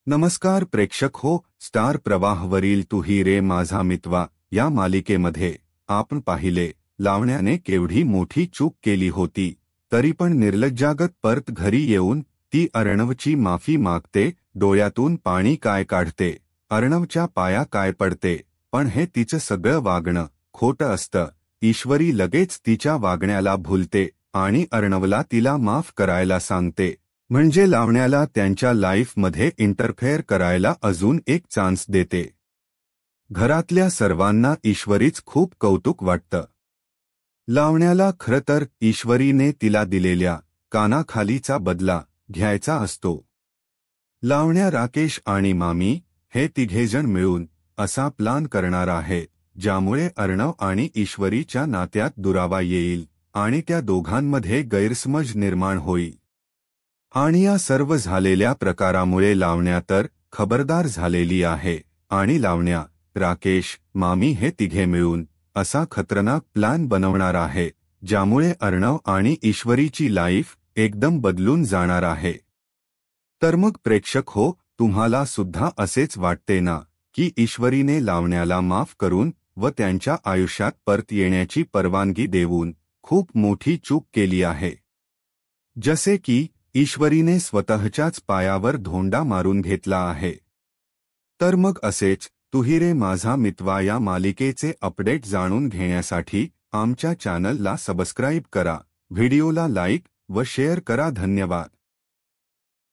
नमस्कार प्रेक्षक हो, स्टार प्रवाहवरील तू ही रे माझा मितवा या मालिकेमध्ये आपण पाहिले लावण्याने केवढी मोठी चूक केली होती, तरी पण निर्लज्जागत परत घरी येऊन ती अर्णवची माफी मागते, डोळ्यातून पाणी काय काढते, अर्णवच्या पाया काय पडते, पण हे तिचं सगळं वागणं खोटं असतं. ईश्वरी लगेच तिच्या वागण्याला भुलते आणि अर्णवला तिला माफ करायला सांगते, म्हणजे लावण्याला त्यांच्या लाईफमध्ये इंटरफेअर करायला अजून एक चान्स देते. घरातल्या सर्वांना ईश्वरीच खूप कौतुक वाटतं. लावण्याला खरं तर ईश्वरीने तिला दिलेल्या कानाखालीचा बदला घ्यायचा असतो. लावण्या, राकेश आणि मामी हे तिघेजण मिळून असा प्लान करणार आहे, ज्यामुळे अर्णव आणि ईश्वरीच्या नात्यात दुरावा येईल आणि त्या दोघांमध्ये गैरसमज निर्माण होईल. आणि या सर्व झालेल्या प्रकारामुळे लावण्या तर खबरदार झालेली आहे आणि लावण्या, राकेश, मामी हे तिघे मिळून असा खतरनाक प्लान बनवणार आहे, ज्यामुळे अर्णव आणि ईश्वरीची लाईफ एकदम बदलून जाणार आहे. तर मग प्रेक्षक हो, तुम्हाला सुद्धा असेच वाटते ना की ईश्वरीने लावण्याला माफ करून व त्यांच्या आयुष्यात परत येण्याची परवानगी देऊन खूप मोठी चूक केली आहे. जसे की ईश्वरीने स्वतःच्याच पायावर धोंडा मारून घेतला आहे. तर मग असेच तू ही रे माझा मितवा या मालिकेचे अपडेट जाणून घेण्यासाठी आमच्या चॅनलला सबस्क्राईब करा, व्हिडिओला लाईक व शेअर करा. धन्यवाद.